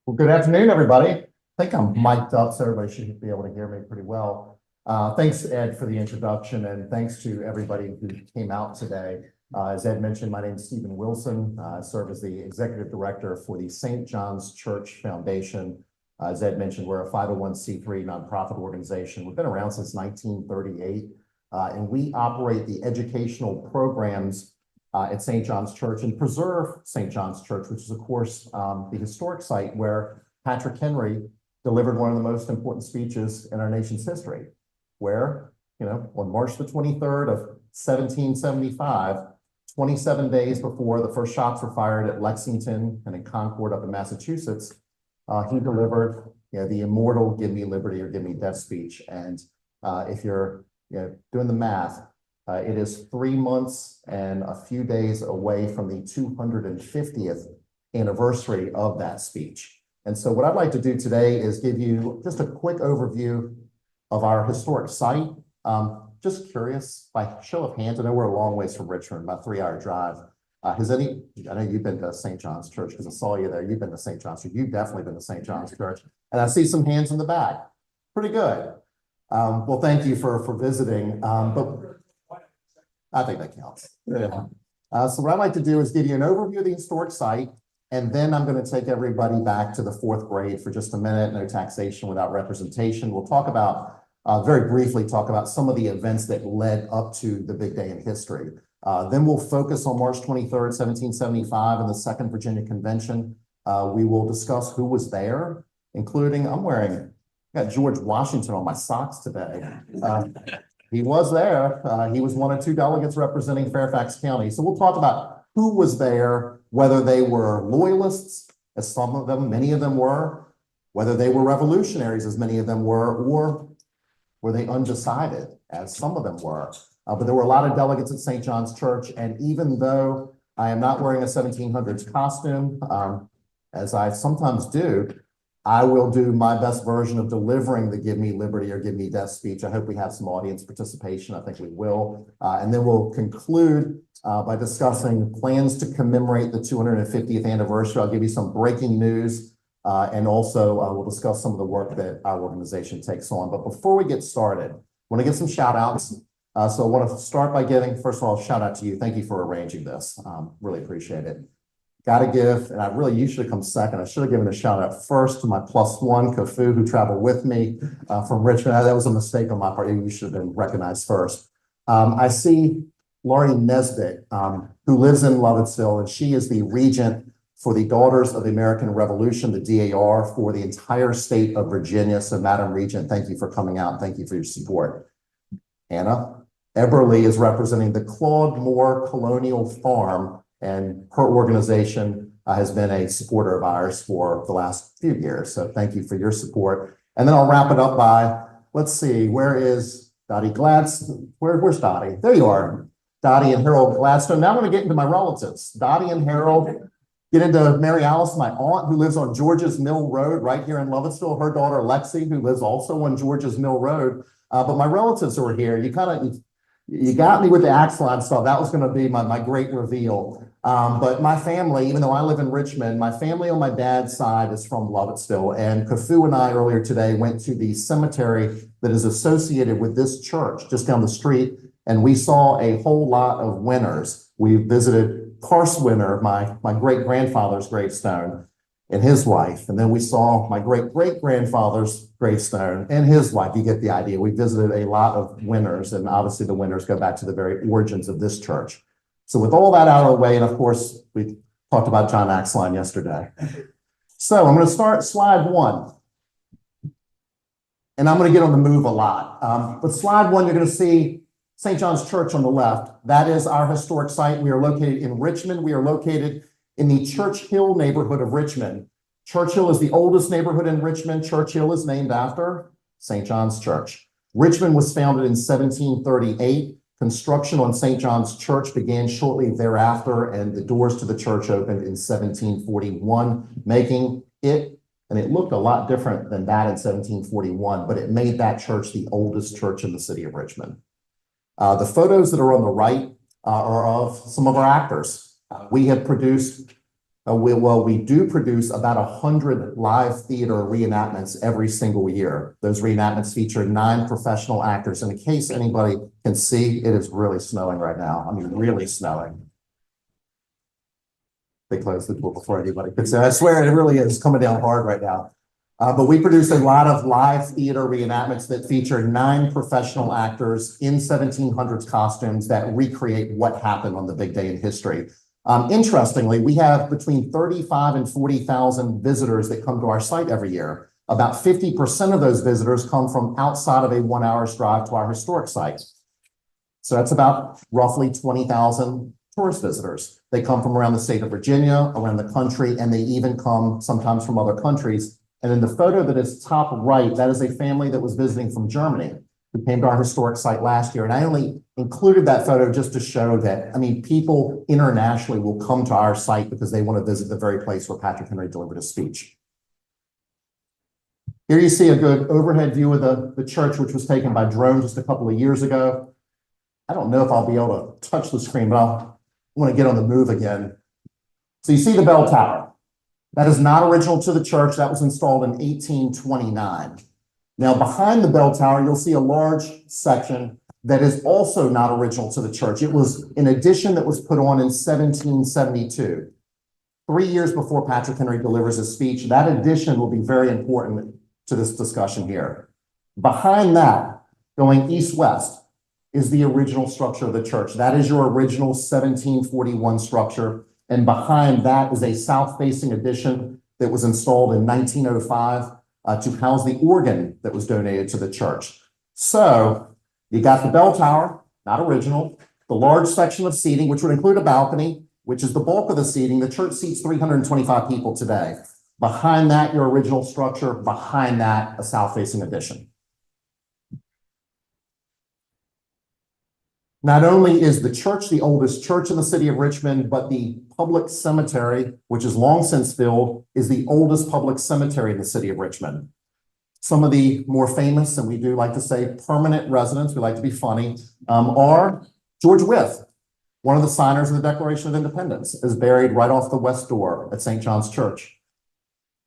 Well, good afternoon, everybody. I think I'm mic'd up, so everybody should be able to hear me pretty well. Thanks, Ed, for the introduction, and thanks to everybody who came out today. As Ed mentioned, my name is Stephen Wilson. I serve as the Executive Director for the St. John's Church Foundation. As Ed mentioned, we're a 501c3 nonprofit organization. We've been around since 1938, and we operate the educational programs at St. John's Church and preserve St. John's Church, which is, of course, the historic site where Patrick Henry delivered one of the most important speeches in our nation's history, where, on March the 23rd of 1775, 27 days before the first shots were fired at Lexington and in Concord up in Massachusetts, he delivered the immortal "Give me liberty or give me death" speech. And if you're doing the math, it is 3 months and a few days away from the 250th anniversary of that speech. And so what I'd like to do today is give you just a quick overview of our historic site. Just curious, by show of hands, I know we're a long ways from Richmond, about a 3-hour drive. I know you've been to St. John's Church because I saw you there. You've been to St. John's Church. You've definitely been to St. John's Church. And I see some hands in the back. Pretty good. Well, thank you for visiting. But I think that counts. Yeah. So what I'd like to do is give you an overview of the historic site, and then I'm going to take everybody back to the 4th grade for just a minute. No taxation without representation. We'll talk about, very briefly, talk about some of the events that led up to the big day in history. Then we'll focus on March 23rd, 1775 and the Second Virginia Convention. We will discuss who was there, including, I got George Washington on my socks today. He was there. He was one of 2 delegates representing Fairfax County. So we'll talk about who was there, whether they were loyalists, as many of them were, whether they were revolutionaries, as many of them were, or were they undecided, as some of them were. But there were a lot of delegates at St. John's Church, and even though I am not wearing a 1700s costume, as I sometimes do, I will do my best version of delivering the "Give me liberty or give me death" speech. I hope we have some audience participation. I think we will. And then we'll conclude by discussing plans to commemorate the 250th anniversary. I'll give you some breaking news, and also we'll discuss some of the work that our organization takes on. But before we get started, I want to get some shout outs. So I want to start by giving, first of all, a shout out to you. Thank you for arranging this. Really appreciate it. Got to give, and I really usually come second. I should have given a shout out first to my +1, Kofu, who traveled with me from Richmond. That was a mistake on my part. You should have been recognized first. I see Laurie Nesbitt, who lives in Lovettsville, and she is the regent for the Daughters of the American Revolution, the DAR, for the entire state of Virginia. So, Madam Regent, thank you for coming out. Thank you for your support. Anna Eberly is representing the Claude Moore Colonial Farm, and her organization has been a supporter of ours for the last few years. So thank you for your support. And then I'll wrap it up by, let's see, where is Dottie Gladstone? Where's Dottie? There you are. Dottie and Harold Gladstone. Now I'm going to get into my relatives. Dottie and Harold, get into Mary Alice, my aunt, who lives on George's Mill Road right here in Lovettsville. Her daughter, Lexi, who lives also on George's Mill Road. But my relatives who are here, you got me with the axe line stuff. That was going to be my great reveal. But my family, even though I live in Richmond, my family on my dad's side is from Lovettsville. And Kofu and I earlier today went to the cemetery that is associated with this church just down the street. And we saw a whole lot of winners. We visited Parse Winner, my great-grandfather's gravestone, and his wife. And then we saw my great-great-grandfather's gravestone and his wife. You get the idea. We visited a lot of winners, and obviously the winners go back to the very origins of this church. So with all that out of the way, and of course, we talked about John Axline yesterday. So I'm going to start slide 1. And I'm going to get on the move a lot. But slide 1, you're going to see St. John's Church on the left. That is our historic site. We are located in Richmond. We are located in the Church Hill neighborhood of Richmond. Church Hill is the oldest neighborhood in Richmond. Church Hill is named after St. John's Church. Richmond was founded in 1738. Construction on St. John's Church began shortly thereafter, and the doors to the church opened in 1741, making it, and it looked a lot different than that in 1741, but it made that church the oldest church in the city of Richmond. The photos that are on the right are of some of our actors. We have produced We do produce about 100 live theater reenactments every single year. Those reenactments feature 9 professional actors. And in case anybody can see, it is really snowing right now. I mean, really snowing. They closed the door before anybody could say. I swear it really is coming down hard right now. But we produce a lot of live theater reenactments that feature 9 professional actors in 1700s costumes that recreate what happened on the big day in history. Interestingly, we have between 35 and 40,000 visitors that come to our site every year. About 50% of those visitors come from outside of a 1 hour's drive to our historic site. So that's about roughly 20,000 tourist visitors. They come from around the state of Virginia, around the country, and they even come sometimes from other countries. And in the photo that is top right, that is a family that was visiting from Germany who came to our historic site last year. And I only included that photo just to show that, I mean, people internationally will come to our site because they want to visit the very place where Patrick Henry delivered his speech. Here you see a good overhead view of the church, which was taken by drone just a couple of years ago. I don't know if I'll be able to touch the screen, but I want to get on the move again. So you see the bell tower. That is not original to the church. That was installed in 1829. Now, behind the bell tower, you'll see a large section that is also not original to the church. It was an addition that was put on in 1772, 3 years before Patrick Henry delivers his speech. That addition will be very important to this discussion here. Behind that, going east-west, is the original structure of the church. That is your original 1741 structure. And behind that is a south-facing addition that was installed in 1905 to house the organ that was donated to the church. So you got the bell tower, not original, the large section of seating, which would include a balcony, which is the bulk of the seating. The church seats 325 people today. Behind that, your original structure. Behind that, a south-facing addition. Not only is the church the oldest church in the city of Richmond, but the public cemetery, which is long since filled, is the oldest public cemetery in the city of Richmond. Some of the more famous, and we do like to say permanent residents, we like to be funny, are George Wythe, one of the signers of the Declaration of Independence, is buried right off the west door at St. John's Church.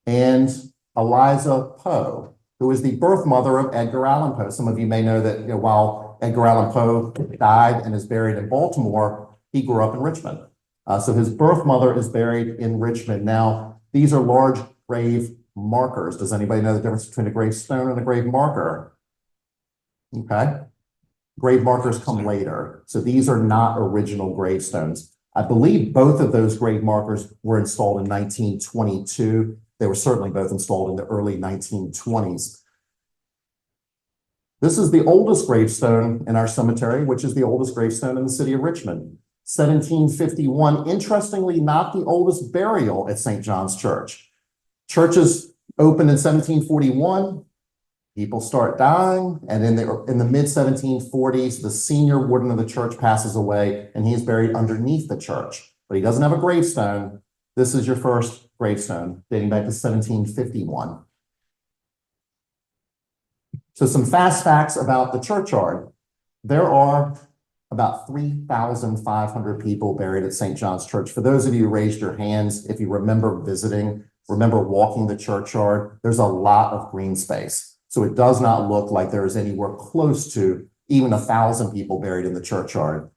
And Eliza Poe, who is the birth mother of Edgar Allan Poe. Some of you may know that while Edgar Allan Poe died and is buried in Baltimore, he grew up in Richmond. So his birth mother is buried in Richmond. Now, these are large grave markers. Does anybody know the difference between a gravestone and a grave marker? Okay. Grave markers come later. So these are not original gravestones. I believe both of those grave markers were installed in 1922. They were certainly both installed in the early 1920s. This is the oldest gravestone in our cemetery, which is the oldest gravestone in the city of Richmond. 1751, interestingly, not the oldest burial at St. John's Church. Churches opened in 1741, people start dying, and in the mid-1740s, the senior warden of the church passes away, and he is buried underneath the church. But he doesn't have a gravestone. This is your first gravestone, dating back to 1751. So some fast facts about the churchyard. There are about 3,500 people buried at St. John's Church. For those of you who raised your hands, if you remember visiting, remember walking the churchyard, there's a lot of green space. So it does not look like there is anywhere close to even 1,000 people buried in the churchyard.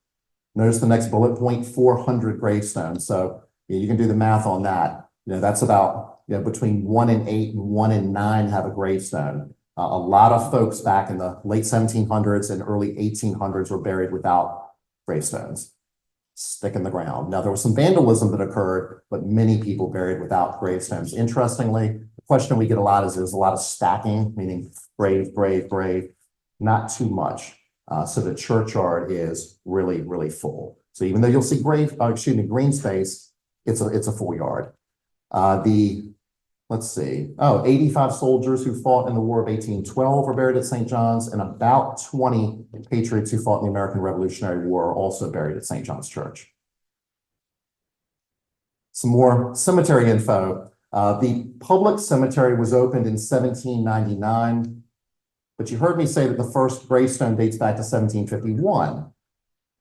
Notice the next bullet point, 400 gravestones. So you can do the math on that. That's about between 1 in 8 and 1 in 9 have a gravestone. A lot of folks back in the late 1700s and early 1800s were buried without gravestones. Stick in the ground. Now, there was some vandalism that occurred, but many people buried without gravestones. Interestingly, the question we get a lot is there's a lot of stacking, meaning grave, grave, grave, not too much. So the churchyard is really, really full. So even though you'll see green space, it's a full yard. Let's see. 85 soldiers who fought in the War of 1812 were buried at St. John's, and about 20 patriots who fought in the American Revolutionary War are also buried at St. John's Church. Some more cemetery info. The public cemetery was opened in 1799, but you heard me say that the first gravestone dates back to 1751.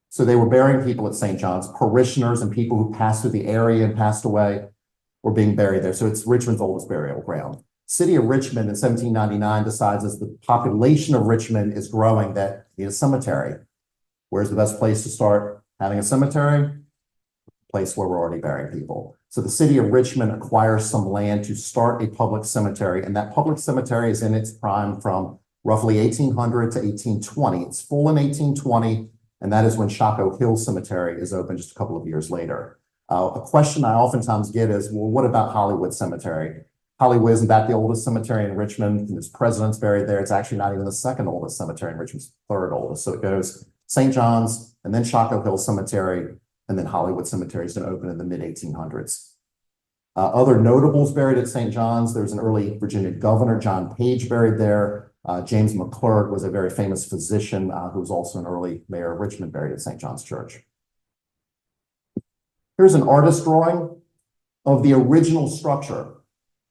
So they were burying people at St. John's, parishioners and people who passed through the area and passed away. were being buried there. So it's Richmond's oldest burial ground. City of Richmond in 1799 decides as the population of Richmond is growing that you need a cemetery. Where's the best place to start having a cemetery? Place where we're already burying people. So the city of Richmond acquires some land to start a public cemetery, and that public cemetery is in its prime from roughly 1800 to 1820. It's full in 1820, and that is when Shockoe Hill Cemetery is opened just a couple of years later. A question I oftentimes get is, well, what about Hollywood Cemetery? Hollywood, isn't that the oldest cemetery in Richmond? There's presidents buried there. It's actually not even the second oldest cemetery in Richmond, it's the third oldest. So it goes St. John's, and then Shockoe Hill Cemetery, and then Hollywood Cemetery is going to open in the mid-1800s. Other notables buried at St. John's, there's an early Virginia governor, John Page, buried there. James McClurg was a very famous physician who was also an early mayor of Richmond, buried at St. John's Church. Here's an artist drawing of the original structure.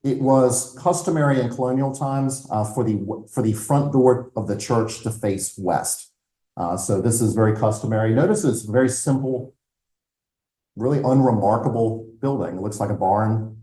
It was customary in colonial times for the front door of the church to face west. So this is very customary. Notice it's very simple, really unremarkable building. It looks like a barn.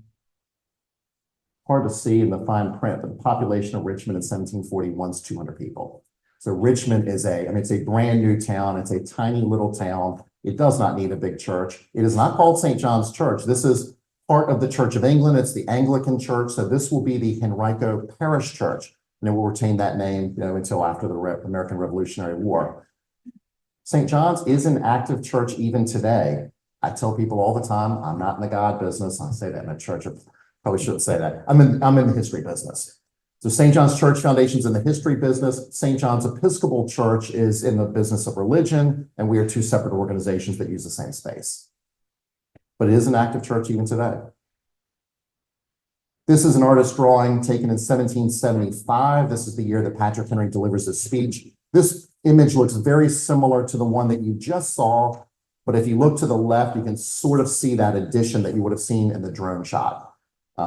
Hard to see in the fine print, but the population of Richmond in 1741 is 200 people. So Richmond is it's a brand new town. It's a tiny little town. It does not need a big church. It is not called St. John's Church. This is part of the Church of England. It's the Anglican Church. So this will be the Henrico Parish Church, and it will retain that name, until after the American Revolutionary War. St. John's is an active church even today. I tell people all the time, I'm not in the God business. I say that in a church. I probably shouldn't say that. I'm in the history business. So St. John's Church Foundation's in the history business. St. John's Episcopal Church is in the business of religion, and we are two separate organizations that use the same space. But it is an active church even today. This is an artist drawing taken in 1775. This is the year that Patrick Henry delivers his speech. This image looks very similar to the one that you just saw, but if you look to the left, you can sort of see that addition that you would have seen in the drone shot.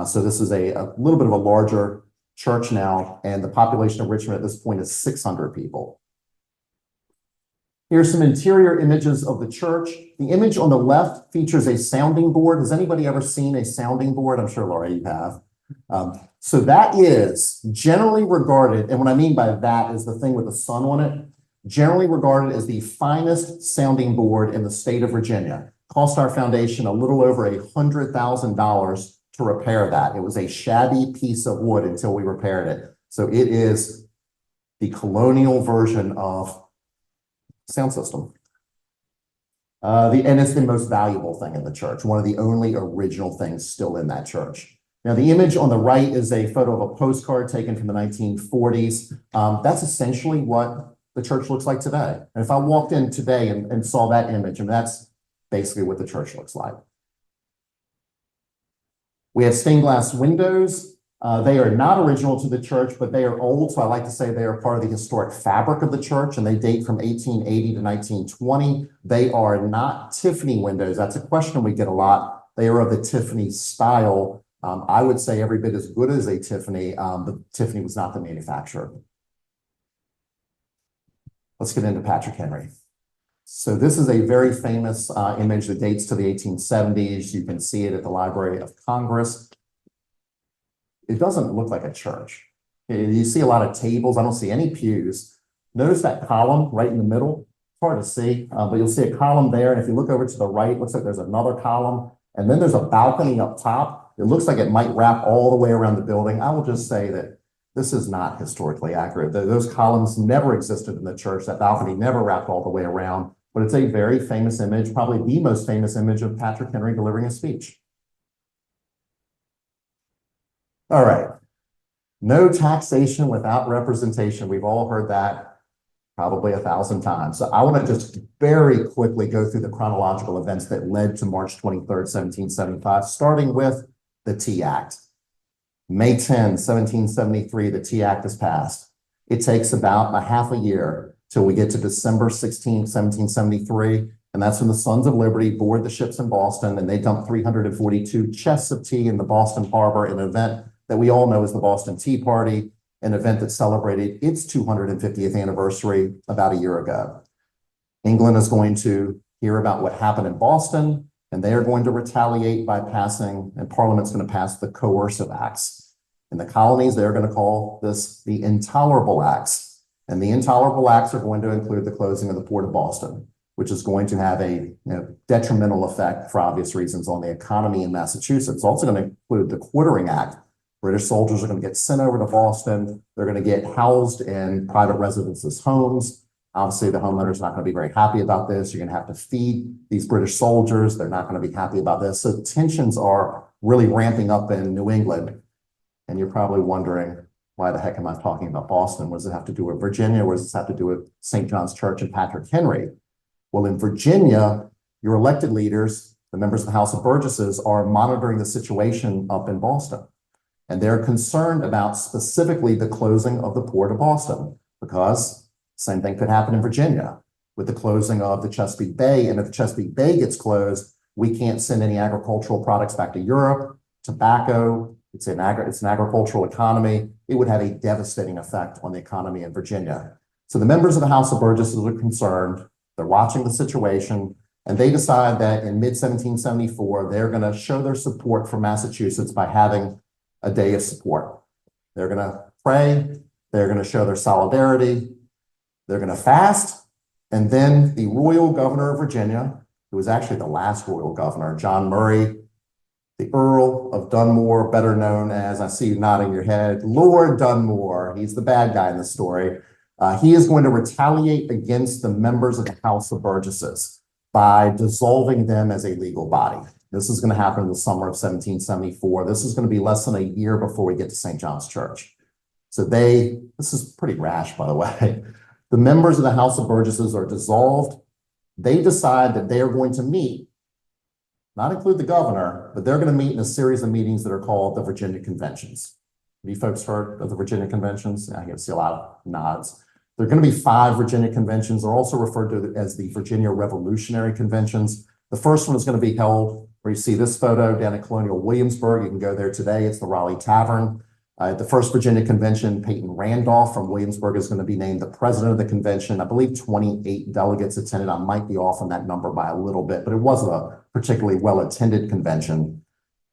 So this is a little bit of a larger church now, and the population of Richmond at this point is 600 people. Here's some interior images of the church. The image on the left features a sounding board. Has anybody ever seen a sounding board? I'm sure, Laura, you have. So that is generally regarded, and what I mean by that is the thing with the sun on it, generally regarded as the finest sounding board in the state of Virginia. Cost our foundation a little over $100,000 to repair that. It was a shabby piece of wood until we repaired it. So it is the colonial version of sound system. And it's the most valuable thing in the church, one of the only original things still in that church. Now, the image on the right is a photo of a postcard taken from the 1940s. That's essentially what the church looks like today. And if I walked in today and saw that image, that's basically what the church looks like. We have stained glass windows. They are not original to the church, but they are old. So I like to say they are part of the historic fabric of the church, and they date from 1880 to 1920. They are not Tiffany windows. That's a question we get a lot. They are of the Tiffany style. I would say every bit as good as a Tiffany, but Tiffany was not the manufacturer. Let's get into Patrick Henry. So this is a very famous image that dates to the 1870s. You can see it at the Library of Congress. It doesn't look like a church. You see a lot of tables. I don't see any pews. Notice that column right in the middle. It's hard to see, but you'll see a column there. And if you look over to the right, it looks like there's another column. And then there's a balcony up top. It looks like it might wrap all the way around the building. I will just say that this is not historically accurate. Those columns never existed in the church. That balcony never wrapped all the way around. But it's a very famous image, probably the most famous image of Patrick Henry delivering a speech. All right. No taxation without representation. We've all heard that probably 1,000 times. So I want to just very quickly go through the chronological events that led to March 23rd, 1775, starting with the Tea Act. May 10, 1773, the Tea Act is passed. It takes about a half a year till we get to December 16, 1773, and that's when the Sons of Liberty board the ships in Boston, and they dump 342 chests of tea in the Boston Harbor, an event that we all know as the Boston Tea Party, an event that celebrated its 250th anniversary about a year ago. England is going to hear about what happened in Boston. And they are going to retaliate by passing, and Parliament's going to pass the coercive acts. In the colonies, they're going to call this the intolerable acts. And the intolerable acts are going to include the closing of the Port of Boston, which is going to have a detrimental effect for obvious reasons on the economy in Massachusetts. It's also going to include the Quartering Act. British soldiers are going to get sent over to Boston. They're going to get housed in private residences' homes. Obviously, the homeowner's not going to be very happy about this. You're going to have to feed these British soldiers. They're not going to be happy about this. So tensions are really ramping up in New England. And you're probably wondering, why the heck am I talking about Boston? What does it have to do with Virginia? What does this have to do with St. John's Church and Patrick Henry? Well, in Virginia, your elected leaders, the members of the House of Burgesses, are monitoring the situation up in Boston. And they're concerned about specifically the closing of the Port of Boston, because same thing could happen in Virginia with the closing of the Chesapeake Bay. And if the Chesapeake Bay gets closed, we can't send any agricultural products back to Europe. Tobacco, it's an agricultural economy. It would have a devastating effect on the economy in Virginia. So the members of the House of Burgesses are concerned. They're watching the situation, and they decide that in mid-1774, they're going to show their support for Massachusetts by having a day of support. They're going to pray. They're going to show their solidarity. They're going to fast. And then the royal governor of Virginia, who was actually the last royal governor, John Murray, the Earl of Dunmore, better known as, I see you nodding your head, Lord Dunmore. He's the bad guy in the story. He is going to retaliate against the members of the House of Burgesses by dissolving them as a legal body. This is going to happen in the summer of 1774. This is going to be less than a year before we get to St. John's Church. So this is pretty rash, by the way. The members of the House of Burgesses are dissolved. They decide that they are going to meet, not include the governor, but they're going to meet in a series of meetings that are called the Virginia Conventions. Have you folks heard of the Virginia Conventions? I can see a lot of nods. There are going to be 5 Virginia conventions. They're also referred to as the Virginia Revolutionary Conventions. The first one is going to be held where you see this photo down at Colonial Williamsburg. You can go there today. It's the Raleigh Tavern. At the first Virginia convention, Peyton Randolph from Williamsburg is going to be named the president of the convention. I believe 28 delegates attended. I might be off on that number by a little bit, but it wasn't a particularly well-attended convention.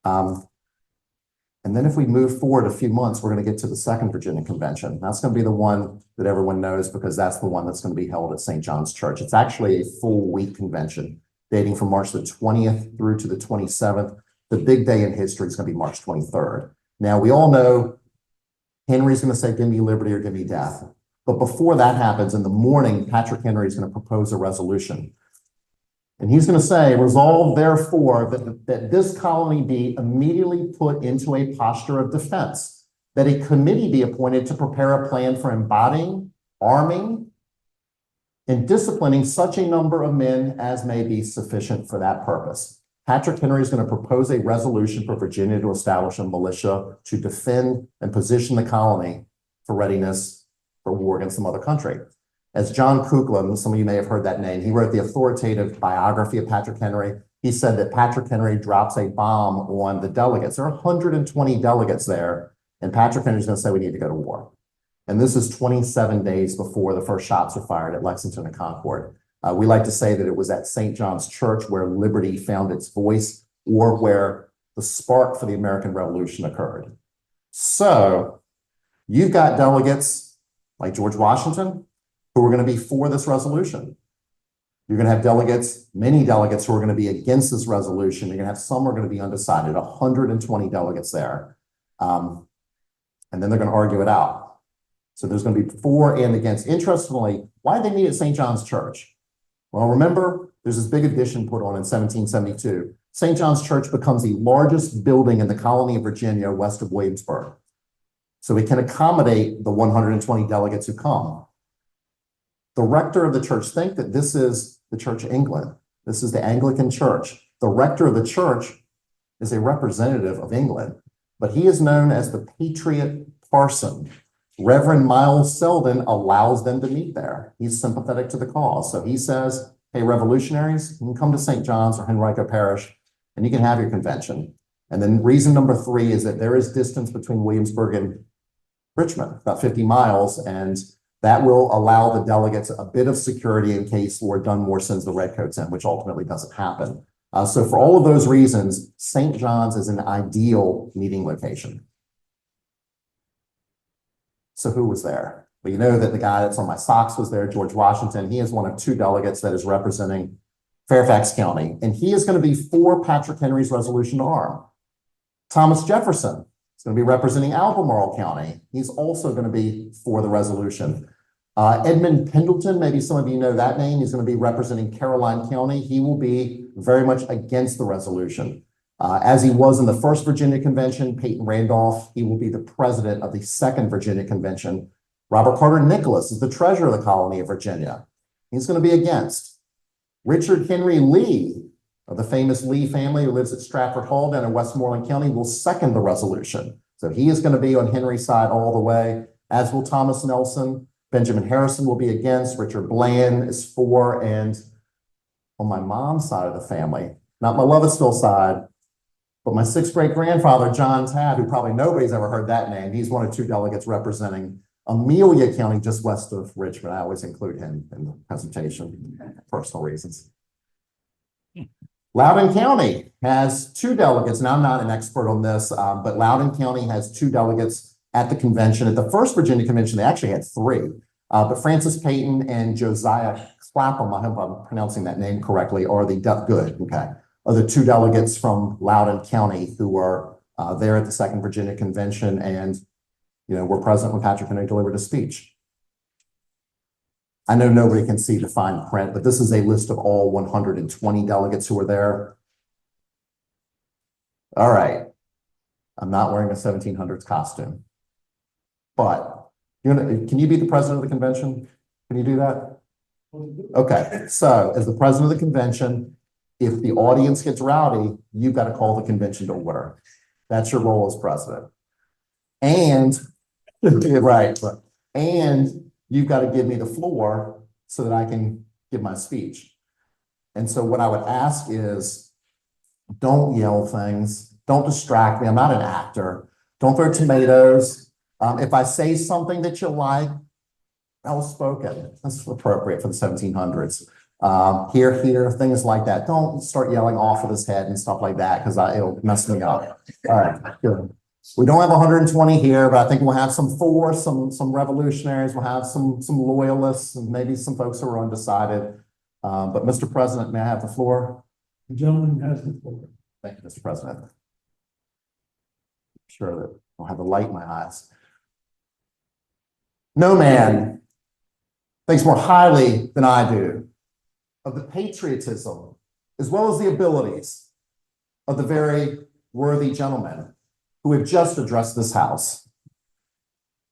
And then if we move forward a few months, we're going to get to the second Virginia convention. That's going to be the one that everyone knows because that's the one that's going to be held at St. John's Church. It's actually a full week convention dating from March the 20th through to the 27th. The big day in history is going to be March 23rd. Now, we all know Henry's going to say, give me liberty or give me death. But before that happens, in the morning, Patrick Henry is going to propose a resolution. And he's going to say, resolve therefore that this colony be immediately put into a posture of defense, that a committee be appointed to prepare a plan for embodying, arming, and disciplining such a number of men as may be sufficient for that purpose. Patrick Henry is going to propose a resolution for Virginia to establish a militia to defend and position the colony for readiness for war against some other country. As John Kukla, some of you may have heard that name, he wrote the authoritative biography of Patrick Henry. He said that Patrick Henry drops a bomb on the delegates. There are 120 delegates there, and Patrick Henry's going to say we need to go to war. And this is 27 days before the first shots are fired at Lexington and Concord. We like to say that it was at St. John's Church where liberty found its voice, or where the spark for the American Revolution occurred. So you've got delegates like George Washington who are going to be for this resolution. You're going to have delegates, many delegates who are going to be against this resolution. You're going to have some who are going to be undecided, 120 delegates there. And then they're going to argue it out. So there's going to be for and against. Interestingly, why did they meet at St. John's Church? Well, remember, there's this big addition put on in 1772. St. John's Church becomes the largest building in the colony of Virginia west of Williamsburg. So it can accommodate the 120 delegates who come. The rector of the church, think that this is the Church of England. This is the Anglican Church. The rector of the church is a representative of England, but he is known as the Patriot Parson. Reverend Miles Selden allows them to meet there. He's sympathetic to the cause. So he says, hey, revolutionaries, you can come to St. John's or Henrico Parish and you can have your convention. And then reason number 3 is that there is distance between Williamsburg and Richmond, about 50 miles, and that will allow the delegates a bit of security in case Lord Dunmore sends the redcoats in, which ultimately doesn't happen. So for all of those reasons, St. John's is an ideal meeting location. So who was there? Well, you know that the guy that's on my socks was there, George Washington. He is one of 2 delegates that is representing Fairfax County, and he is going to be for Patrick Henry's resolution to arm. Thomas Jefferson is going to be representing Albemarle County. He's also going to be for the resolution. Edmund Pendleton, maybe some of you know that name. He's going to be representing Caroline County. He will be very much against the resolution. As he was in the first Virginia Convention, Peyton Randolph, he will be the president of the second Virginia Convention. Robert Carter Nicholas is the treasurer of the colony of Virginia. He's going to be against. Richard Henry Lee, of the famous Lee family who lives at Stratford Hall down in Westmoreland County, will second the resolution. So he is going to be on Henry's side all the way, as will Thomas Nelson. Benjamin Harrison will be against. Richard Bland is for. And on my mom's side of the family, not my Lovettsville side, but my 6th great grandfather, John Tabb, who probably nobody's ever heard that name. He's one of 2 delegates representing Amelia County, just west of Richmond. I always include him in the presentation for personal reasons. Loudoun County has 2 delegates. Now, I'm not an expert on this, but Loudoun County has 2 delegates at the convention. At the first Virginia Convention, they actually had 3. But Francis Payton and Josiah Clapham, I hope I'm pronouncing that name correctly, are the 2 delegates from Loudoun County who were there at the second Virginia Convention and, were present when Patrick Henry delivered his speech. I know nobody can see the fine print, but this is a list of all 120 delegates who were there. All right. I'm not wearing a 1700s costume, but can you be the president of the convention? Can you do that? Okay. So as the president of the convention, if the audience gets rowdy, you've got to call the convention to order. That's your role as president. And, right. And you've got to give me the floor so that I can give my speech. And so what I would ask is, don't yell things. Don't distract me. I'm not an actor. Don't throw tomatoes. If I say something that you like, well spoken. That's appropriate for the 1700s. Here, things like that. Don't start yelling off of his head and stuff like that because it'll mess me up. All right, good. We don't have 120 here, but I think we'll have some some revolutionaries. We'll have some loyalists and maybe some folks who are undecided. But Mr. President, may I have the floor? The gentleman has the floor. Thank you, Mr. President. I'm sure that I'll have a light in my eyes. No man thinks more highly than I do of the patriotism as well as the abilities of the very worthy gentleman who have just addressed this house.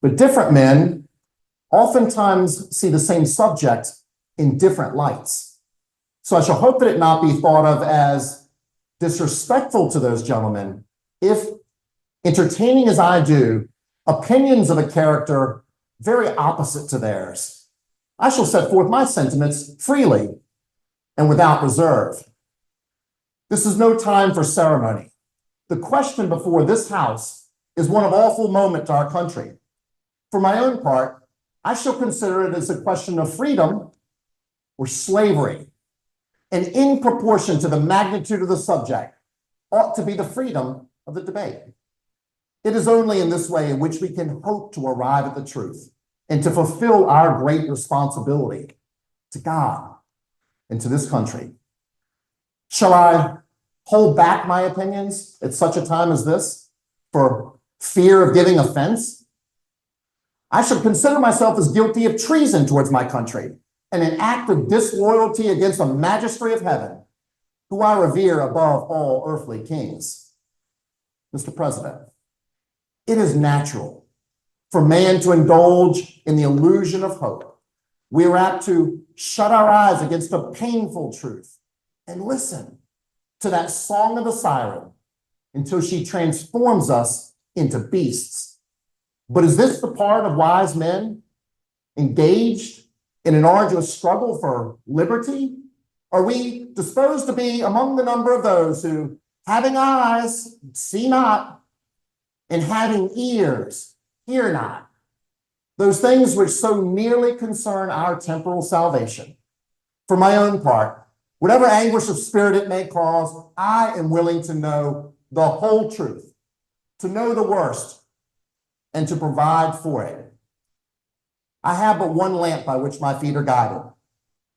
But different men oftentimes see the same subject in different lights. So I shall hope that it not be thought of as disrespectful to those gentlemen if, entertaining as I do, opinions of a character very opposite to theirs, I shall set forth my sentiments freely and without reserve. This is no time for ceremony. The question before this house is one of awful moment to our country. For my own part, I shall consider it as a question of freedom or slavery. And in proportion to the magnitude of the subject ought to be the freedom of the debate. It is only in this way in which we can hope to arrive at the truth and to fulfill our great responsibility to God and to this country. Shall I hold back my opinions at such a time as this for fear of giving offense? I shall consider myself as guilty of treason towards my country and an act of disloyalty against a magistrate of heaven, who I revere above all earthly kings. Mr. President, it is natural for man to indulge in the illusion of hope. We are apt to shut our eyes against a painful truth and listen to that song of the siren until she transforms us into beasts. But is this the part of wise men engaged in an arduous struggle for liberty? Are we disposed to be among the number of those who, having eyes, see not, and having ears, hear not? Those things which so nearly concern our temporal salvation. For my own part, Whatever anguish of spirit it may cause, I am willing to know the whole truth, to know the worst, and to provide for it. I have but one lamp by which my feet are guided,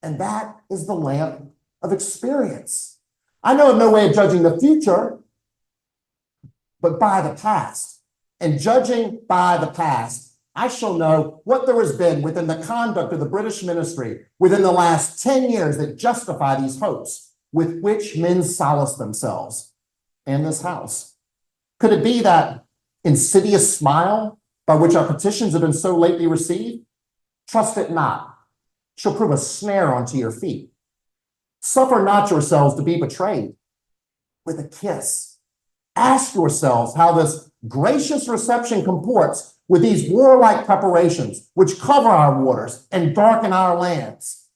and that is the lamp of experience. I know of no way of judging the future, but by the past. And judging by the past, I shall know what there has been within the conduct of the British ministry within the last 10 years that justify these hopes with which men solace themselves and this house. Could it be that insidious smile by which our petitions have been so lately received? Trust it not. Shall prove a snare unto your feet. Suffer not yourselves to be betrayed with a kiss. Ask yourselves how this gracious reception comports with these warlike preparations which cover our waters and darken our lands.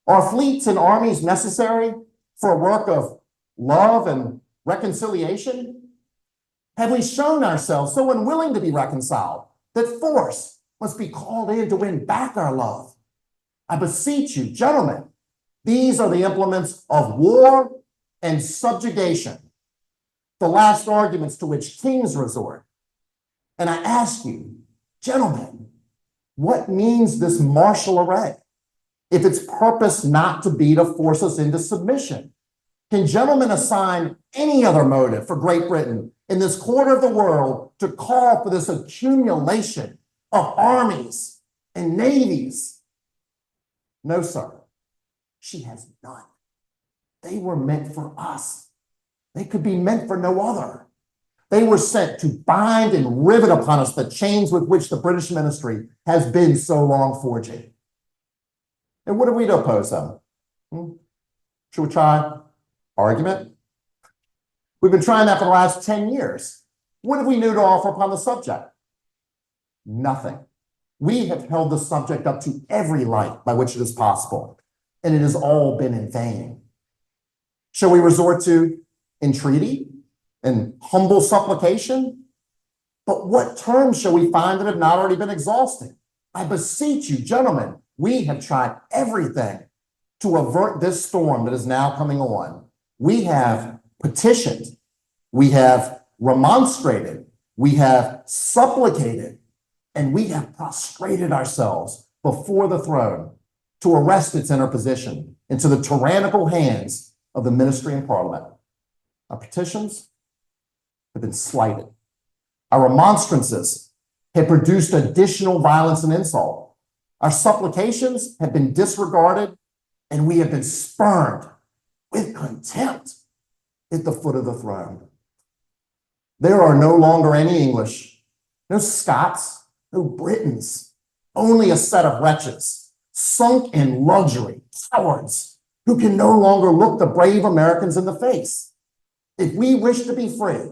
Are fleets and armies necessary for a work of love and reconciliation? Have we shown ourselves so unwilling to be reconciled that force must be called in to win back our love? I beseech you, gentlemen, these are the implements of war and subjugation, the last arguments to which kings resort. And I ask you, gentlemen, what means this martial array if its purpose not to be to force us into submission? Can gentlemen assign any other motive for Great Britain in this quarter of the world to call for this accumulation of armies and navies? No, sir, she has none. They were meant for us. They could be meant for no other. They were sent to bind and rivet upon us the chains with which the British ministry has been so long forging. And what are we to oppose them? Should we try argument? We've been trying that for the last 10 years. What have we new to offer upon the subject? Nothing. We have held the subject up to every light by which it is possible, and it has all been in vain. Shall we resort to entreaty and humble supplication? But what terms shall we find that have not already been exhausted? I beseech you, gentlemen, we have tried everything to avert this storm that is now coming on. We have petitioned, we have remonstrated, we have supplicated, and we have prostrated ourselves before the throne to arrest its interposition into the tyrannical hands of the ministry and parliament. Our petitions have been slighted. Our remonstrances have produced additional violence and insult. Our supplications have been disregarded, and we have been spurned with contempt at the foot of the throne. There are no longer any English, no Scots, no Britons, only a set of wretches, sunk in luxury, cowards, who can no longer look the brave Americans in the face. If we wish to be free,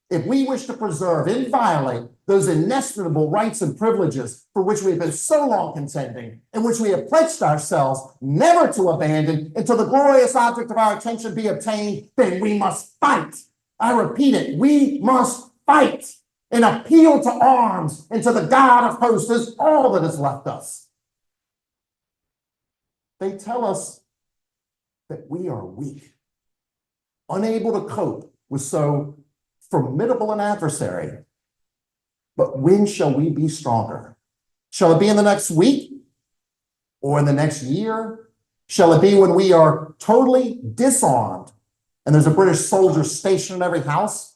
if we wish to preserve, inviolate those inestimable rights and privileges for which we have been so long contending, and which we have pledged ourselves never to abandon until the glorious object of our attention be obtained, then we must fight. I repeat it, we must fight and appeal to arms and to the God of hosts is all that is left us. They tell us that we are weak, unable to cope with so formidable an adversary. But when shall we be stronger? Shall it be in the next week or in the next year? Shall it be when we are totally disarmed and there's a British soldier stationed in every house?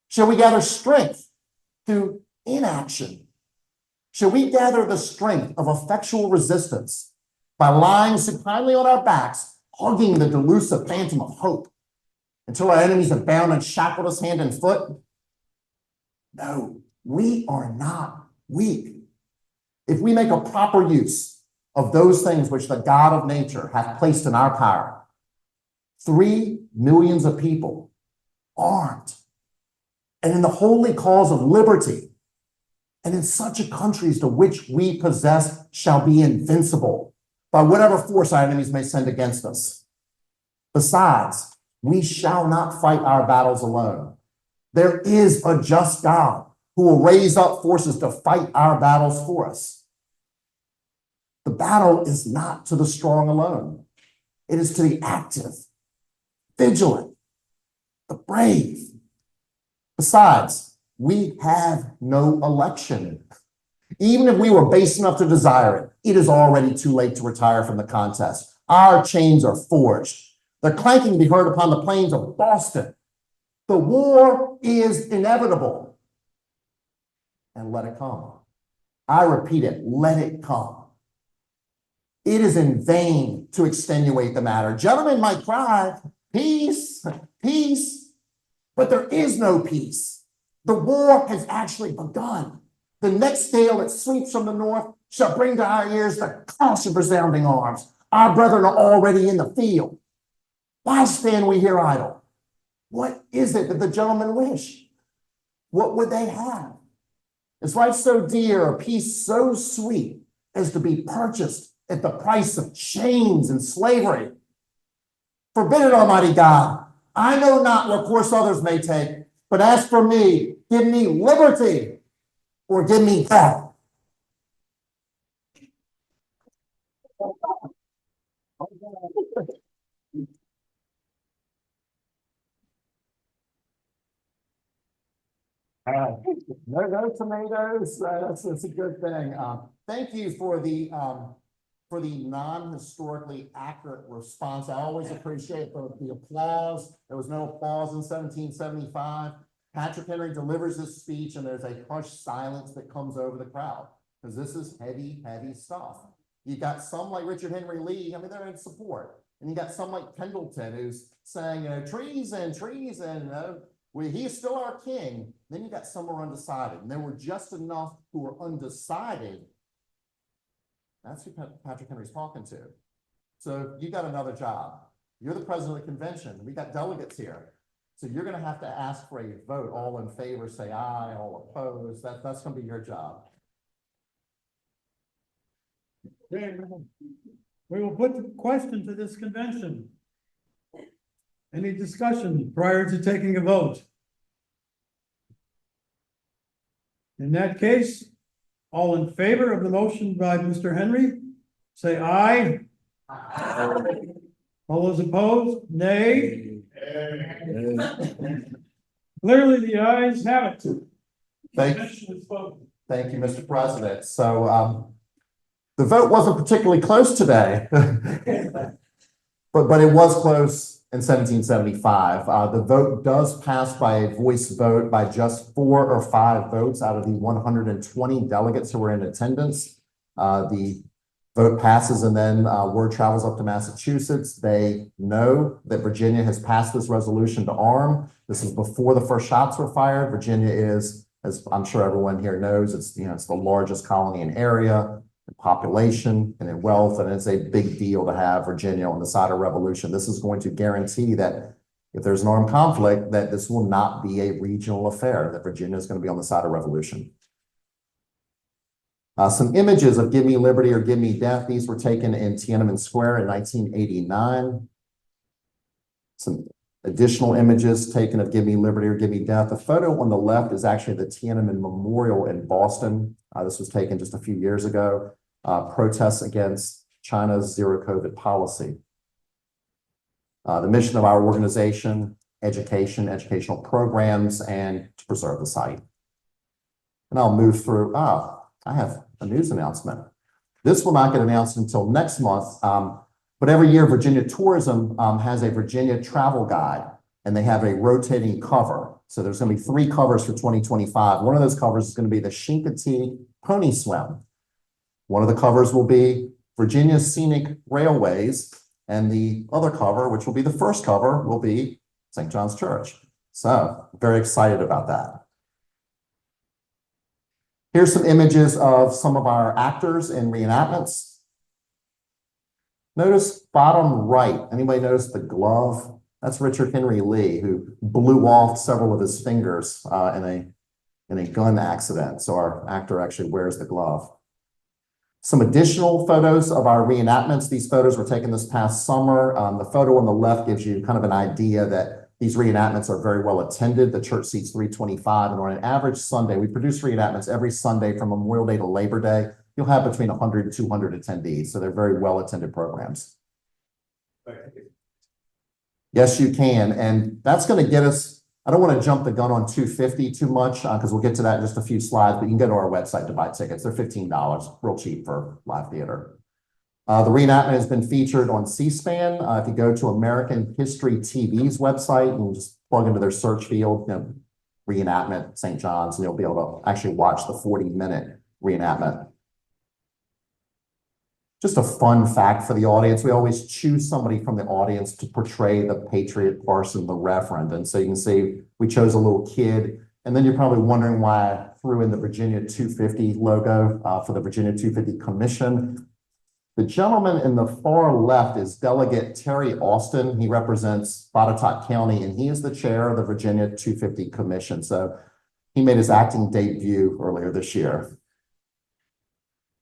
Shall we gather strength through inaction? Shall we gather the strength of effectual resistance by lying supinely on our backs, hugging the delusive phantom of hope until our enemies have bound and shackled us hand and foot? No, we are not weak. If we make a proper use of those things which the God of nature hath placed in our power, 3 millions of people armed and in the holy cause of liberty, and in such a country as to which we possess shall be invincible by whatever force our enemies may send against us. Besides, we shall not fight our battles alone. There is a just God who will raise up forces to fight our battles for us. The battle is not to the strong alone. It is to the active, vigilant, the brave. Besides, we have no election. Even if we were base enough to desire it, it is already too late to retire from the contest. Our chains are forged. Their clanking be heard upon the plains of Boston. The war is inevitable. And let it come. I repeat it, let it come. It is in vain to extenuate the matter. Gentlemen might cry, peace, peace, but there is no peace. The war has actually begun. The next gale that sweeps from the north shall bring to our ears the clash of resounding arms. Our brethren are already in the field. Why stand we here idle? What is it that the gentlemen wish? What would they have? Is life so dear, a peace so sweet as to be purchased at the price of chains and slavery? Forbid it, Almighty God. I know not what course others may take, but as for me, give me liberty or give me death. No tomatoes. That's a good thing. Thank you for the non-historically accurate response. I always appreciate the applause. There was no applause in 1775. Patrick Henry delivers this speech, and there's a hushed silence that comes over the crowd because this is heavy, heavy stuff. You got some like Richard Henry Lee. I mean, they're in support, and you got some like Pendleton who's saying, treason, treason. He's still our king. Then you got some who are undecided, and there were just enough who were undecided. That's who Patrick Henry's talking to. So you got another job. You're the president of the convention. We got delegates here. So you're going to have to ask for a vote. All in favor, say aye. All opposed. That's going to be your job. Okay, we will put the question to this convention. Any discussion prior to taking a vote? In that case, all in favor of the motion by Mr. Henry, say aye. Aye. All those opposed, nay. Clearly, the ayes have it. Thank you, Mr. President. So the vote wasn't particularly close today, but it was close in 1775. The vote does pass by a voice vote by just 4 or 5 votes out of the 120 delegates who were in attendance. The vote passes, and then word travels up to Massachusetts. They know that Virginia has passed this resolution to arm. This is before the first shots were fired. Virginia is, as I'm sure everyone here knows, it's the largest colony in area, in population, and in wealth, and it's a big deal to have Virginia on the side of revolution. This is going to guarantee that if there's an armed conflict, that this will not be a regional affair, that Virginia is going to be on the side of revolution. Some images of Give Me Liberty or Give Me Death. These were taken in Tiananmen Square in 1989. Some additional images taken of Give Me Liberty or Give Me Death. The photo on the left is actually the Tiananmen Memorial in Boston. This was taken just a few years ago. Protests against China's zero COVID policy. The mission of our organization, education, educational programs, and to preserve the site. And I'll move through, I have a news announcement. This will not get announced until next month, but every year Virginia Tourism has a Virginia travel guide, and they have a rotating cover. So there's going to be 3 covers for 2025. One of those covers is going to be the Chincoteague Pony Swim. One of the covers will be Virginia's Scenic Railways, and the other cover, which will be the first cover, will be St. John's Church. So very excited about that. Here's some images of some of our actors in reenactments. Notice bottom right, anybody notice the glove? That's Richard Henry Lee, who blew off several of his fingers in a gun accident. So our actor actually wears the glove. Some additional photos of our reenactments. These photos were taken this past summer. The photo on the left gives you kind of an idea that these reenactments are very well attended. The church seats 325, and on an average Sunday, we produce reenactments every Sunday from Memorial Day to Labor Day. You'll have between 100 and 200 attendees, so they're very well attended programs. Yes, you can. And that's going to get us, I don't want to jump the gun on 250 too much because we'll get to that in just a few slides, but you can go to our website to buy tickets. They're $15, real cheap for live theater. The reenactment has been featured on C-SPAN. If you go to American History TV's website and just plug into their search field, reenactment St. John's, and you'll be able to actually watch the 40-minute reenactment. Just a fun fact for the audience. We always choose somebody from the audience to portray the patriot, parson, the reverend. And so you can see we chose a little kid. And then you're probably wondering why I threw in the Virginia 250 logo for the Virginia 250 Commission. The gentleman in the far left is Delegate Terry Austin. He represents Botetourt County, and he is the chair of the Virginia 250 Commission. So he made his acting debut earlier this year.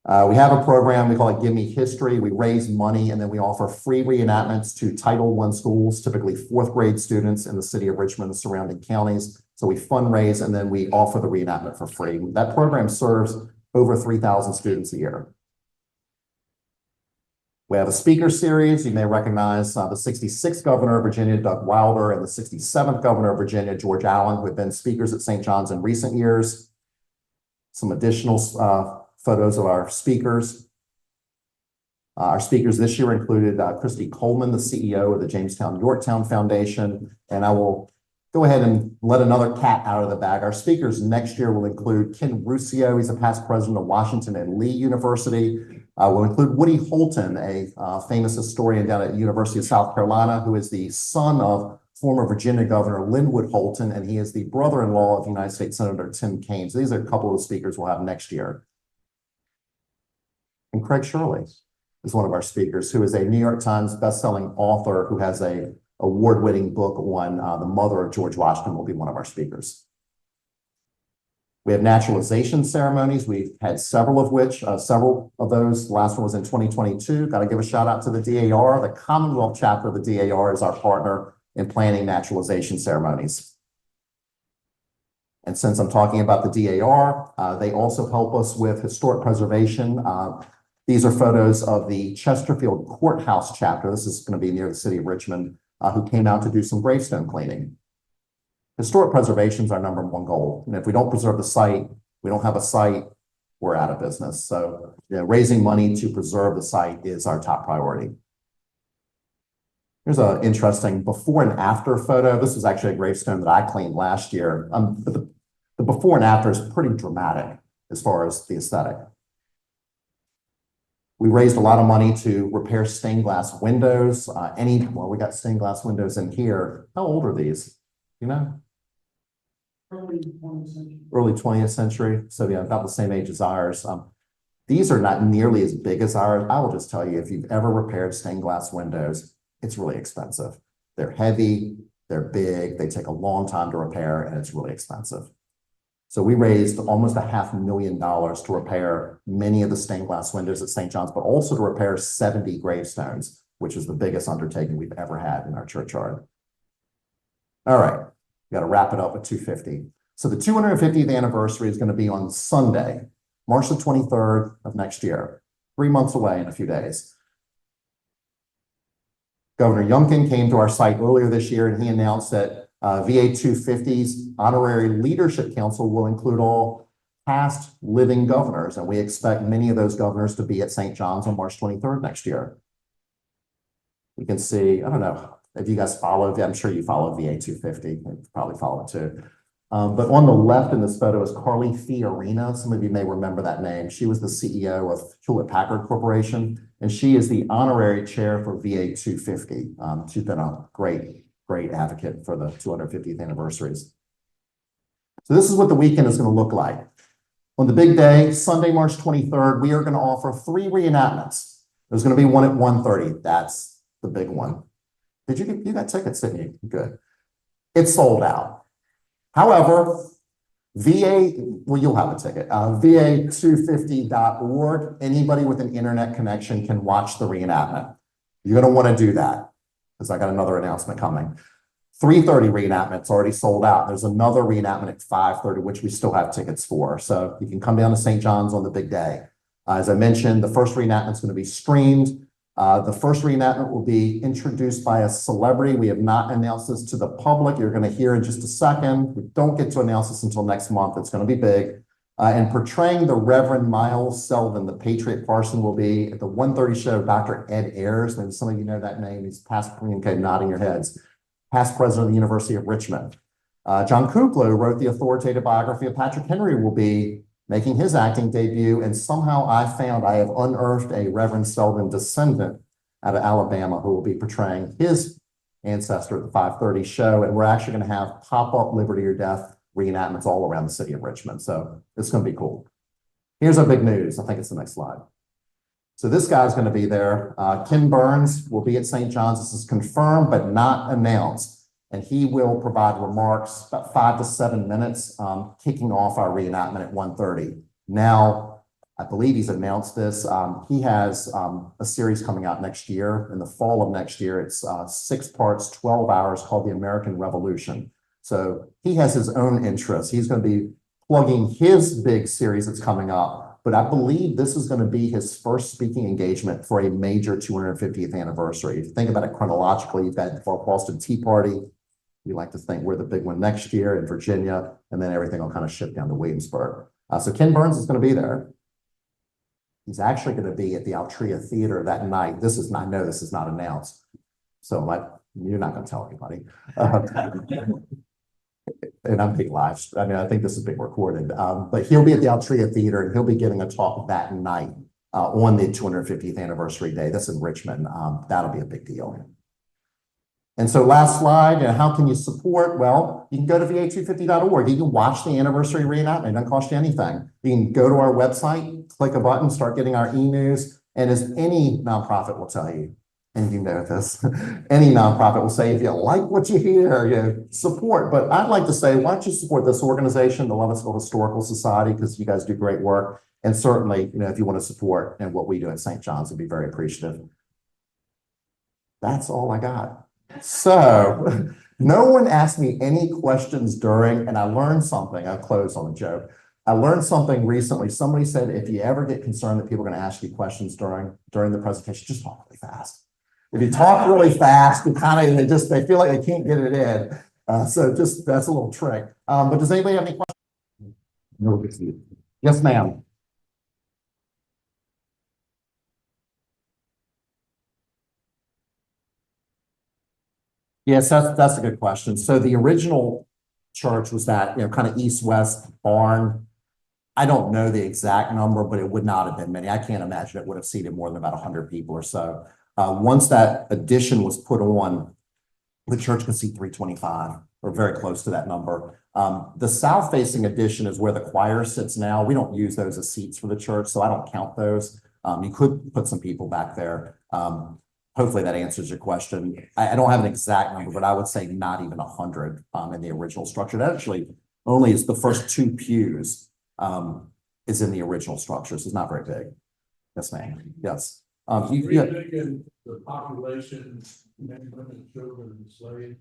We have a program, we call it Give Me History. We raise money and then we offer free reenactments to Title I schools, typically fourth grade students in the city of Richmond and surrounding counties. So we fundraise and then we offer the reenactment for free. That program serves over 3,000 students a year. We have a speaker series. You may recognize the 66th governor of Virginia, Doug Wilder, and the 67th governor of Virginia, George Allen, who have been speakers at St. John's in recent years. Some additional photos of our speakers. Our speakers this year included Christy Coleman, the CEO of the Jamestown Yorktown Foundation, and I will go ahead and let another cat out of the bag. Our speakers next year will include Ken Ruscio. He's a past president of Washington and Lee University. We'll include Woody Holton, a famous historian down at the University of South Carolina, who is the son of former Virginia Governor Linwood Holton, and he is the brother-in-law of United States Senator Tim Kaine. So these are a couple of the speakers we'll have next year. And Craig Shirley is one of our speakers, who is a New York Times bestselling author who has a award-winning book on the mother of George Washington, will be one of our speakers. We have naturalization ceremonies. We've had several of those. The last one was in 2022. Got to give a shout out to the DAR. The Commonwealth chapter of the DAR is our partner in planning naturalization ceremonies. And since I'm talking about the DAR, they also help us with historic preservation. These are photos of the Chesterfield Courthouse chapter. This is going to be near the city of Richmond, who came out to do some gravestone cleaning. Historic preservation is our number one goal. And if we don't preserve the site, we don't have a site, we're out of business. So raising money to preserve the site is our top priority. Here's an interesting before and after photo. This was actually a gravestone that I cleaned last year. But the before and after is pretty dramatic as far as the aesthetic. We raised a lot of money to repair stained glass windows. We got stained glass windows in here. How old are these? You know? Early 20th century. Early 20th century. So yeah, about the same age as ours. These are not nearly as big as ours. I will just tell you, if you've ever repaired stained glass windows, it's really expensive. They're heavy, they're big, they take a long time to repair, and it's really expensive. So we raised almost $500,000 to repair many of the stained glass windows at St. John's, but also to repair 70 gravestones, which is the biggest undertaking we've ever had in our churchyard. All right, we got to wrap it up at 250. So the 250th anniversary is going to be on Sunday, March the 23rd of next year, 3 months away in a few days. Governor Youngkin came to our site earlier this year, and he announced that VA 250's Honorary Leadership Council will include all past living governors, and we expect many of those governors to be at St. John's on March 23rd next year. You can see, I don't know if you guys follow, I'm sure you follow VA 250, you probably follow it too. But on the left in this photo is Carly Fiorina. Some of you may remember that name. She was the CEO of Hewlett-Packard Corporation, and she is the honorary chair for VA 250. She's been a great advocate for the 250th anniversaries. So this is what the weekend is going to look like. On the big day, Sunday, March 23rd, we are going to offer 3 reenactments. There's going to be one at 1:30. That's the big one. You got tickets, didn't you? Good. It's sold out. However, you'll have a ticket. VA250.org, anybody with an internet connection can watch the reenactment. You're going to want to do that, because I got another announcement coming. 3:30 reenactment's already sold out. There's another reenactment at 5:30, which we still have tickets for. So you can come down to St. John's on the big day. As I mentioned, the first reenactment's going to be streamed. The first reenactment will be introduced by a celebrity. We have not announced this to the public. You're going to hear in just a second. We don't get to announce this until next month. It's going to be big. And portraying the Reverend Miles Selvin, the Patriot Parson, will be at the 1:30 show, Dr. Ed Ayers. Maybe some of you know that name. He's past, okay, nodding your heads, past president of the University of Richmond. John Kuklo wrote the authoritative biography of Patrick Henry, will be making his acting debut. And somehow I have unearthed a Reverend Selvin descendant out of Alabama who will be portraying his ancestor at the 5:30 show. And we're actually going to have pop-up Liberty or Death reenactments all around the city of Richmond. So it's going to be cool. Here's our big news. I think it's the next slide. So this guy's going to be there. Ken Burns will be at St. John's. This is confirmed but not announced. And he will provide remarks about 5 to 7 minutes, kicking off our reenactment at 1:30. Now, I believe he's announced this. He has a series coming out next year, in the fall of next year. It's 6 parts, 12 hours, called The American Revolution. So he has his own interests. He's going to be plugging his big series that's coming up. But I believe this is going to be his first speaking engagement for a major 250th anniversary. If you think about it chronologically, you've had the Boston Tea Party. We like to think we're the big one next year in Virginia, and then everything will kind of shift down to Williamsburg. So Ken Burns is going to be there. He's actually going to be at the Altria Theater that night. I know this is not announced, so you're not going to tell anybody. And I'm being live. I mean, I think this is being recorded, but he'll be at the Altria Theater and he'll be giving a talk that night on the 250th anniversary day. That's in Richmond. That'll be a big deal. And so last slide, how can you support? Well, you can go to va250.org. You can watch the anniversary reenactment. It doesn't cost you anything. You can go to our website, click a button, start getting our e-news. And as any nonprofit will tell you, and you know this, any nonprofit will say, if you like what you hear, support. But I'd like to say, why don't you support this organization, the Lovettsville Historical Society, because you guys do great work. And certainly, if you want to support and what we do at St. John's, I'd be very appreciative. That's all I got. So no one asked me any questions during, and I learned something. I'll close on a joke. I learned something recently. Somebody said, if you ever get concerned that people are going to ask you questions during the presentation, just talk really fast. If you talk really fast, they feel like they can't get it in. So just, that's a little trick. But does anybody have any questions? No. Yes, ma'am. Yes, that's a good question. So the original church was that, kind of east-west barn. I don't know the exact number, but it would not have been many. I can't imagine it would have seated more than about 100 people or so. Once that addition was put on, the church could seat 325 or very close to that number. The south-facing addition is where the choir sits now. We don't use those as seats for the church, so I don't count those. You could put some people back there. Hopefully that answers your question. I don't have an exact number, but I would say not even 100 in the original structure. That actually only is the first 2 pews is in the original structure, so it's not very big. Yes, ma'am. Yes. The population, men, women, children, and slaves.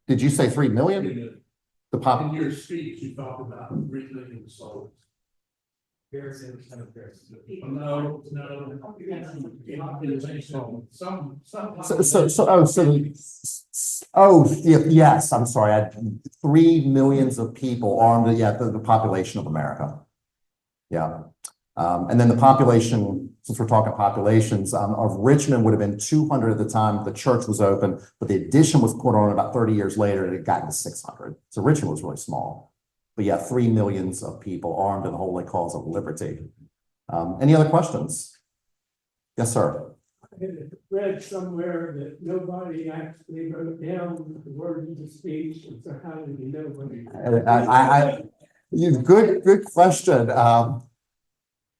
Did you say 3 million? In your speech, you talked about 3 million souls. No. Yes, I'm sorry. 3 millions of people armed. Yeah, the population of America. Yeah. And then the population, since we're talking populations, of Richmond would have been 200 at the time the church was open, but the addition was put on about 30 years later and it got to 600. So Richmond was really small. But yeah, 3 millions of people armed in the holy cause of liberty. Any other questions? Yes, sir. I read somewhere that nobody actually wrote down the words of the speech, and so how do you know what Good question.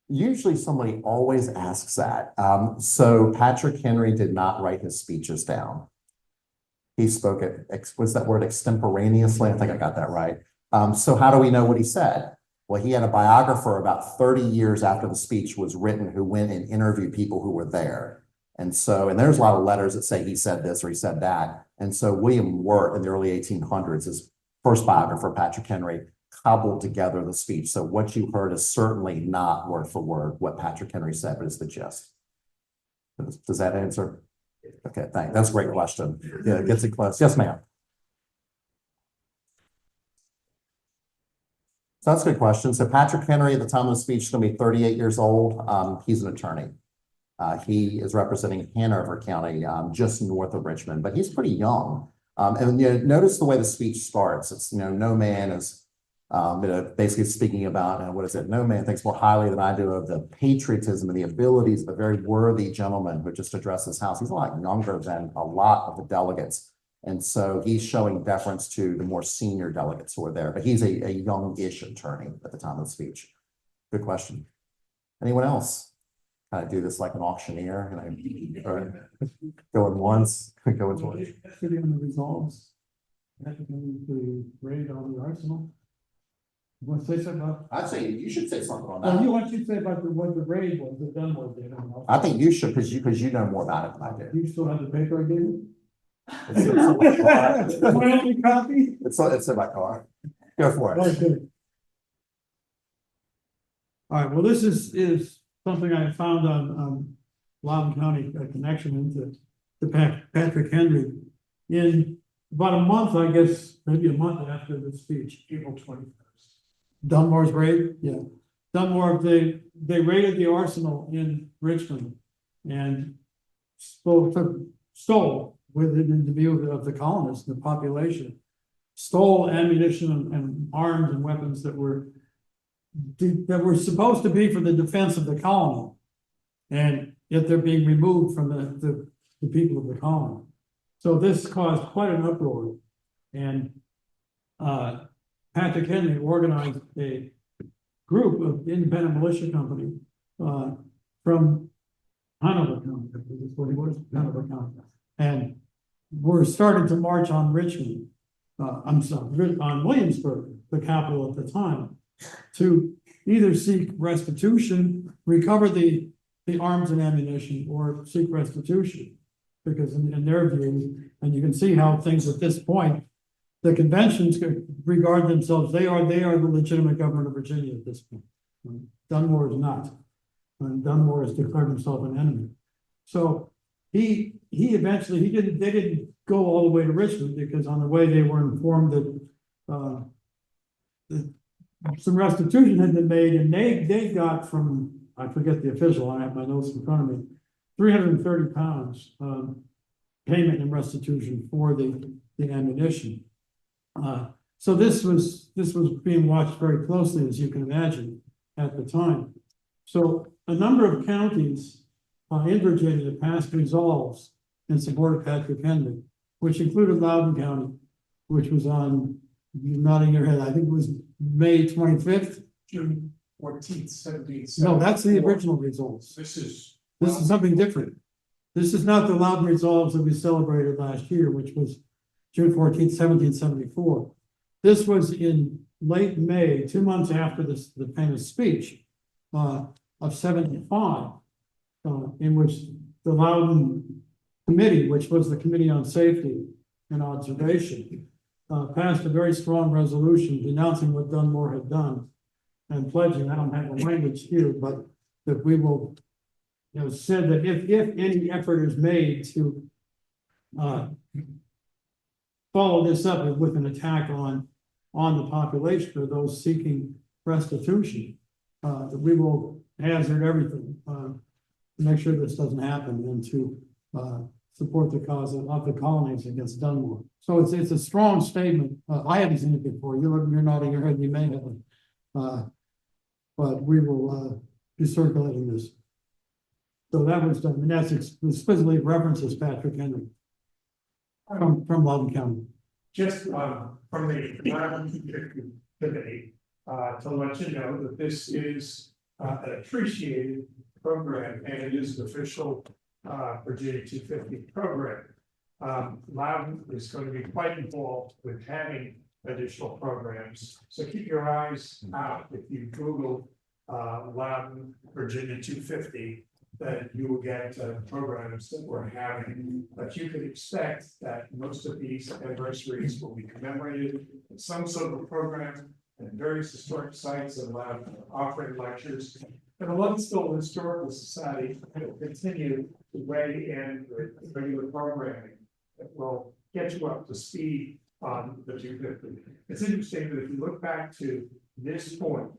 Usually somebody always asks that. So Patrick Henry did not write his speeches down. He spoke it, what's that word, extemporaneously? I think I got that right. So how do we know what he said? Well, he had a biographer about 30 years after the speech was written who went and interviewed people who were there. And there's a lot of letters that say he said this or he said that. And so William Wirt in the early 1800s, his first biographer, Patrick Henry, cobbled together the speech. So what you heard is certainly not word for word what Patrick Henry said, but it's the gist. Does that answer? Okay, thanks. That's a great question. Yeah, it gets it close. Yes, ma'am. So that's a good question. So Patrick Henry, at the time of the speech, is going to be 38 years old. He's an attorney. He is representing Hanover County, just north of Richmond, but he's pretty young. And notice the way the speech starts. It's, no man is basically speaking about, what is it? No man thinks more highly than I do of the patriotism and the abilities of a very worthy gentleman who just addressed his house. He's a lot younger than a lot of the delegates. And so he's showing deference to the more senior delegates who are there, but he's a youngish attorney at the time of the speech. Good question. Anyone else? Kind of do this like an auctioneer, going once, going twice. Yesterday on the resolves, that the raid on the arsenal. You want to say something about? I'd say you should say something on Well, that. what you say about what the raid was, the Dunmore did. I think you should, because you know more about it than I do. You still have the paper I gave you? It's in my car. My only copy? It's in my car. Go for it. Okay. All right, well, this is something I found on Loudoun County, a connection into Patrick Henry. In about a month, I guess, maybe a month after the speech, April 21st. Dunmore's raid, yeah. Dunmore, they raided the arsenal in Richmond and stole within the view of the colonists, the population, stole ammunition and arms and weapons that were supposed to be for the defense of the colony, and yet they're being removed from the people of the colony. So this caused quite an uproar, and Patrick Henry organized a group of independent militia company from Hanover County, this is what he was, Hanover County, and we're starting to march on Richmond, on Williamsburg, the capital at the time, to either seek restitution, recover the arms and ammunition, or seek restitution. Because in their view, and you can see how things at this point, the conventions regard themselves, they are the legitimate government of Virginia at this point. Dunmore is not. And Dunmore has declared himself an enemy. So they didn't go all the way to Richmond, because on the way they were informed that some restitution had been made, and they got from, I forget the official, I have my notes in front of me, 330 pounds payment and restitution for the ammunition. So this was being watched very closely, as you can imagine, at the time. So a number of counties in Virginia passed resolves in support of Patrick Henry, which included Loudoun County, which was on, you're nodding your head, I think it was May 25th. June 14th, 17th. No, that's the original results. This is something different. This is not the Loudoun resolves that we celebrated last year, which was June 14th, 1774. This was in late May, 2 months after the famous speech of 75, in which the Loudoun Committee, which was the Committee on Safety and Observation, passed a very strong resolution denouncing what Dunmore had done and pledging, I don't have the language here, but that we will, said that if any effort is made to follow this up with an attack on the population or those seeking restitution, that we will hazard everything to make sure this doesn't happen, and to support the cause of the colonies against Dunmore. So it's a strong statement. I haven't seen it before. You're nodding your head. You may have, but we will be circulating this. So that was done, and that's explicitly references Patrick Henry from Loudoun County. Just from the Loudoun Committee, to let you know that this is an appreciated program, and it is an official Virginia 250 program. Loudoun is going to be quite involved with having additional programs, so keep your eyes out. If you Google Loudoun Virginia 250, then you will get programs that we're having. But you can expect that most of these anniversaries will be commemorated in some sort of program, and various historic sites and offering lectures. And the Lovettsville Historical Society will continue to weigh in with regular programming that will get you up to speed on the 250. It's interesting that if you look back to this point,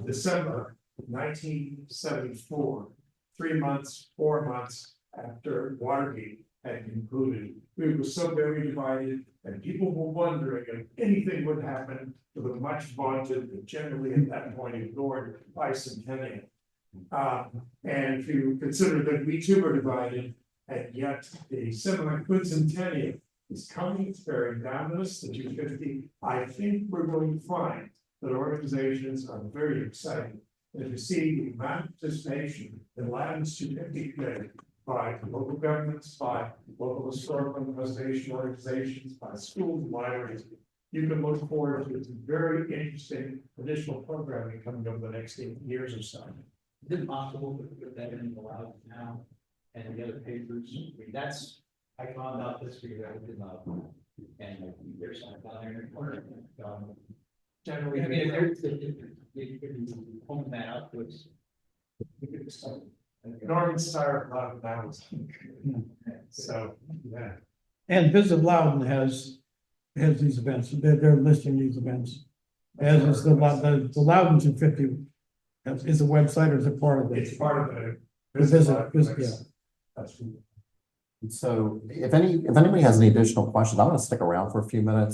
December 1974, 3 months, 4 months after Watergate had concluded, we were so very divided, and people were wondering if anything would happen to the much vaunted, but generally at that point ignored bicentennial. And if you consider that we too were divided, and yet the semi-quincentennial is coming, it's bearing down on us, the 250, I think we're going to find that organizations are very excited. And to see the amount of participation in Latins 250 committee by local governments, by local historical and preservation organizations, by schools, and libraries, you can look forward to some very interesting additional programming coming over the next 8 years or so. Is it possible to put that in the Loud now and the other papers? I mean, that's, I found out this week that I did not. And there's something down there in the corner. Generally, I mean, if you open that up, it's. Norman Star, a lot of that was. So, yeah. And Visit Loudon has these events, they're listing these events. As is the Loudon 250, is a website or is it part of it? It's part of the. Yeah. That's. So if anybody has any additional questions, I'm going to stick around for a few minutes.